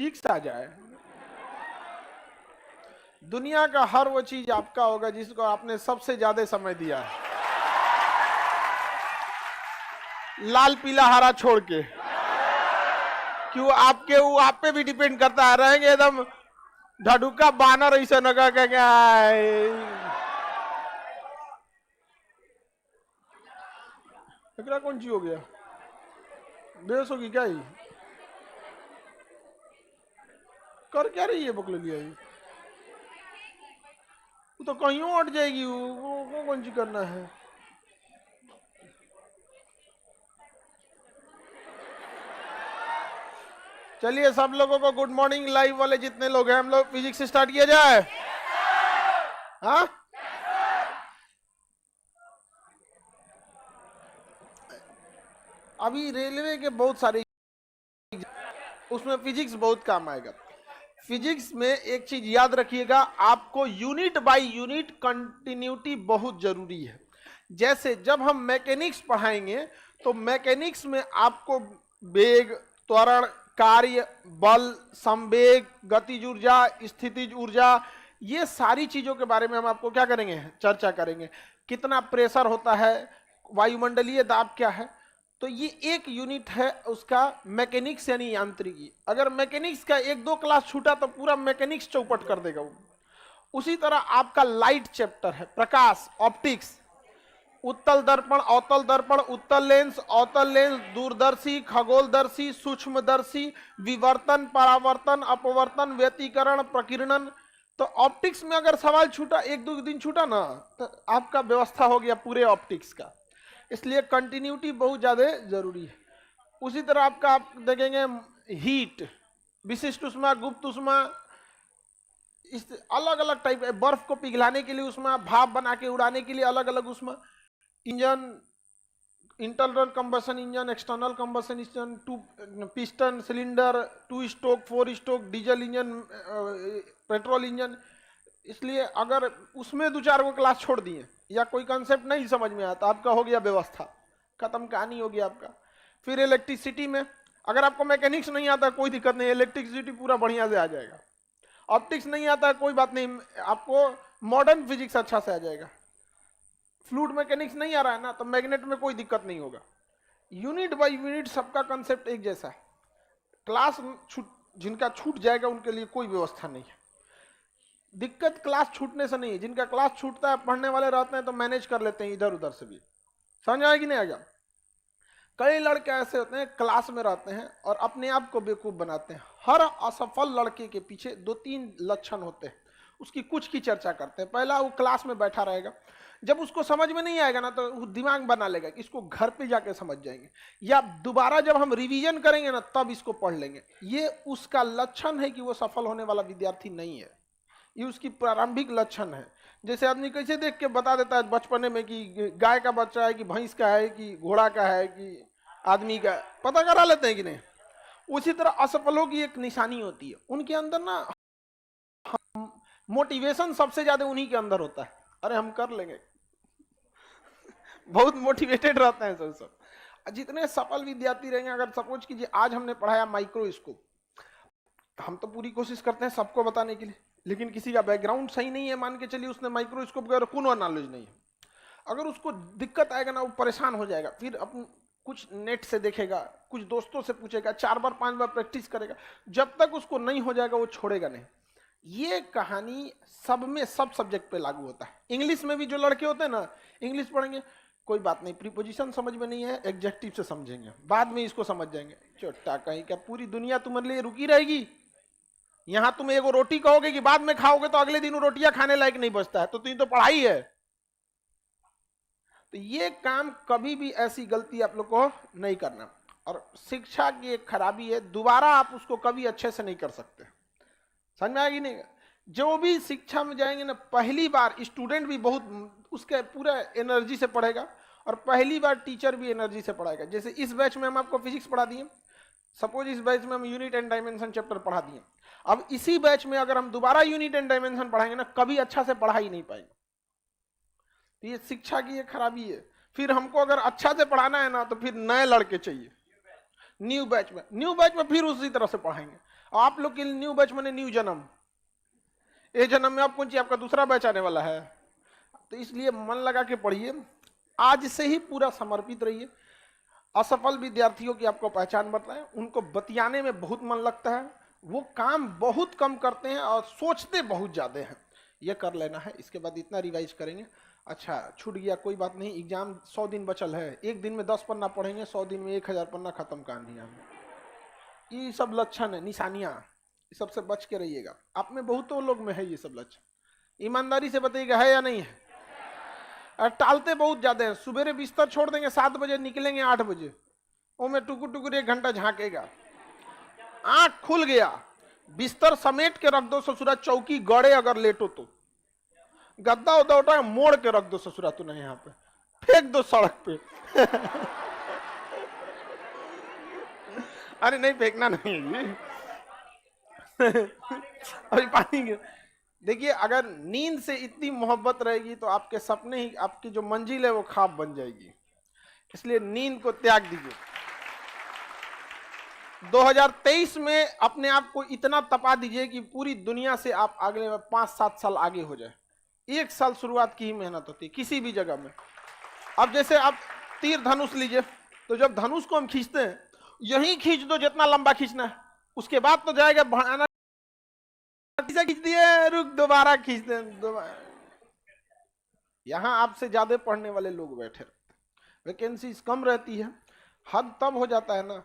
Physics आ जाए। दुनिया का हर वो चीज आपका होगा जिसको आपने सबसे ज्यादा समय दिया है, लाल पीला हरा छोड़ के। क्यों आपके वो आप पे भी डिपेंड करता है, रहेंगे एकदम ढाडुका बानर ऐसा नगा क्या कौन ची हो गया, बेस होगी क्या? ही कर क्या रही है पकड़ लिया? वो तो कहीं हट जाएगी, वो कौन सी करना है? चलिए सब लोगों को गुड मॉर्निंग। लाइव वाले जितने लोग हैं, हम लोग फिजिक्स स्टार्ट किया जाए। हाँ, अभी रेलवे के बहुत सारे, उसमें फिजिक्स बहुत काम आएगा। फिजिक्स में एक चीज याद रखिएगा, आपको यूनिट बाय यूनिट कंटिन्यूटी बहुत जरूरी है। जैसे जब हम मैकेनिक्स पढ़ाएंगे तो मैकेनिक्स में आपको वेग, त्वरण, कार्य, बल, संवेग, गतिज ऊर्जा, स्थितिज ऊर्जा, ये सारी चीजों के बारे में हम आपको क्या करेंगे, चर्चा करेंगे। कितना प्रेशर होता है, वायुमंडलीय दाब क्या है। तो ये एक यूनिट है उसका मैकेनिक्स यानी यांत्रिकी। अगर मैकेनिक्स का एक दो क्लास छूटा तो पूरा मैकेनिक्स चौपट कर देगा वो। उसी तरह आपका लाइट चैप्टर है, प्रकाश, ऑप्टिक्स, उत्तल दर्पण, अवतल दर्पण, उत्तल लेंस, अवतल लेंस, दूरदर्शी, खगोलदर्शी, सूक्ष्मदर्शी, विवर्तन, परावर्तन, अपवर्तन, व्यतिकरण, प्रकीर्णन। तो ऑप्टिक्स में अगर सवाल छूटा, एक दो दिन छूटा ना, तो आपका व्यवस्था हो गया पूरे ऑप्टिक्स का। इसलिए कंटिन्यूटी बहुत ज्यादा जरूरी है। उसी तरह आपका आप देखेंगे हीट, विशिष्ट उष्मा, गुप्त उष्मा, इस अलग अलग टाइप, बर्फ को पिघलाने के लिए उष्मा, भाप बना के उड़ाने के लिए अलग अलग उष्मा, engine, internal combustion engine, external combustion engine, to piston cylinder, 2 stroke, 4 stroke, diesel engine, petrol engine. इसलिए अगर उसमें दो चार को क्लास छोड़ दिए या कोई कंसेप्ट नहीं समझ में आता, आपका हो गया व्यवस्था, खत्म कहानी होगी आपका। फिर इलेक्ट्रिसिटी में अगर आपको मैकेनिक्स नहीं आता कोई दिक्कत नहीं, इलेक्ट्रिसिटी पूरा बढ़िया से आ जाएगा। ऑप्टिक्स नहीं आता कोई बात नहीं, आपको मॉडर्न फिजिक्स अच्छा से आ जाएगा। फ्लूइड मैकेनिक्स नहीं आ रहा है ना, तो मैग्नेट में कोई दिक्कत नहीं होगा। यूनिट बाय यूनिट सबका कंसेप्ट एक जैसा है। क्लास जिनका छूट जाएगा उनके लिए कोई व्यवस्था नहीं है। दिक्कत क्लास छूटने से नहीं है, जिनका क्लास छूटता है, पढ़ने वाले रहते हैं तो मैनेज कर लेते हैं इधर उधर से भी। समझ आएगी नहीं आएगा? कई लड़के ऐसे होते हैं क्लास में रहते हैं और अपने आप को बेवकूफ बनाते हैं। हर असफल लड़के के पीछे 2-3 लक्षण होते हैं, उसकी कुछ की चर्चा करते हैं। पहला, वो क्लास में बैठा रहेगा, जब उसको समझ में नहीं आएगा ना तो वो दिमाग बना लेगा कि इसको घर पे जाके समझ जाएंगे, या दोबारा जब हम रिवीजन करेंगे ना तब इसको पढ़ लेंगे। ये उसका लक्षण है कि वो सफल होने वाला विद्यार्थी नहीं है, ये उसकी प्रारंभिक लक्षण है। जैसे आदमी कैसे देख के बता देता है बचपने में कि गाय का बच्चा है कि भैंस का है कि घोड़ा का है कि आदमी का, पता करा लेते हैं कि नहीं। उसी तरह असफलों की एक निशानी होती है, उनके अंदर ना मोटिवेशन सबसे ज्यादा उन्हीं के अंदर होता है, अरे हम कर लेंगे, बहुत मोटिवेटेड रहते हैं सब। जितने सफल विद्यार्थी रहेंगे, अगर सपोज कीजिए आज हमने पढ़ाया माइक्रोस्कोप, हम तो पूरी कोशिश करते हैं सबको बताने के लिए, लेकिन किसी का बैकग्राउंड सही नहीं है, मान के चलिए उसने माइक्रोस्कोप का कोनो नॉलेज नहीं है, अगर उसको दिक्कत आएगा ना वो परेशान हो जाएगा। फिर अपन कुछ नेट से देखेगा, कुछ दोस्तों से पूछेगा, 4 बार 5 बार प्रैक्टिस करेगा, जब तक उसको नहीं हो जाएगा वो छोड़ेगा नहीं। ये कहानी सब में, सब सब्जेक्ट पे लागू होता है। इंग्लिश में भी जो लड़के होते हैं ना, इंग्लिश पढ़ेंगे, कोई बात नहीं, प्रीपोजिशन समझ में नहीं है, एडजेक्टिव से समझेंगे, बाद में इसको समझ जाएंगे। चोटा कहीं क्या पूरी दुनिया तुम्हारे लिए रुकी रहेगी? यहां तुम एगो रोटी कहोगे कि बाद में खाओगे तो अगले दिन रोटियां खाने लायक नहीं बचता है, तो तुम तो पढ़ाई है। तो ये काम कभी भी ऐसी गलती आप लोग को नहीं करना। और शिक्षा की एक खराबी है, दोबारा आप उसको कभी अच्छे से नहीं कर सकते। समझ में आएगी नहीं? जो भी शिक्षा में जाएंगे ना, पहली बार स्टूडेंट भी बहुत उसके पूरा एनर्जी से पढ़ेगा और पहली बार टीचर भी एनर्जी से पढ़ाएगा। जैसे इस बैच में हम आपको फिजिक्स पढ़ा दिए, सपोज इस बैच में हम यूनिट एंड डायमेंशन चैप्टर पढ़ा दिए, अब इसी बैच में अगर हम दोबारा यूनिट एंड डायमेंशन पढ़ाएंगे ना, कभी अच्छा से पढ़ा ही नहीं पाएंगे। तो ये शिक्षा की एक खराबी है। फिर हमको अगर अच्छा से पढ़ाना है ना तो फिर नए लड़के चाहिए न्यू बैच में फिर उसी तरह से पढ़ाएंगे। और आप लोग के लिए न्यू बैच माने न्यू जन्म, ये जन्म में आप कौन सी आपका दूसरा बैच आने वाला है। तो इसलिए मन लगा के पढ़िए, आज से ही पूरा समर्पित रहिए। असफल विद्यार्थियों की आपको पहचान बताएं, उनको बतियाने में बहुत मन लगता है, वो काम बहुत कम करते हैं और सोचते बहुत ज्यादा हैं। ये कर लेना है, इसके बाद इतना रिवाइज करेंगे। अच्छा छूट गया कोई बात नहीं, एग्जाम 100 दिन बचल है, एक दिन में 10 पन्ना पढ़ेंगे, 100 दिन में 1000 पन्ना खत्म कर दिया। ये सब लक्षण है, निशानियां, सबसे बच के रहिएगा। आप में बहुतों लोग में है ये सब लक्षण, ईमानदारी से बताइएगा है या नहीं है। टालते बहुत ज्यादा है, सुबह बिस्तर छोड़ देंगे 7 बजे, निकलेंगे 8 बजे, वो में टुकुर टुकुर 1 घंटा झांकेगा, आंख खुल गया बिस्तर समेट के रख दो ससुरा, चौकी गड़े अगर लेटो तो, गद्दा उद्दा उठा मोड़ के रख दो ससुरा, तो नहीं यहाँ पे फेंक दो सड़क पे। अरे नहीं फेंकना नहीं है अभी पानी गिर। देखिए अगर नींद से इतनी मोहब्बत रहेगी तो आपके सपने ही, आपकी जो मंजिल है वो ख्वाब बन जाएगी। इसलिए नींद को त्याग दीजिए। 2023 में अपने आप को इतना तपा दीजिए कि पूरी दुनिया से आप अगले 5-7 साल आगे हो जाए। 1 साल शुरुआत की ही मेहनत होती है किसी भी जगह में। अब जैसे आप तीर धनुष लीजिए, तो जब धनुष को हम खींचते हैं, यही खींच दो जितना लंबा खींचना है, उसके बाद तो जाएगा बढ़ाना, खींच दिए रुक दोबारा खींच दे दोबारा। यहां आपसे ज्यादा पढ़ने वाले लोग बैठे रहते, वैकेंसी कम रहती है। हद तब हो जाता है ना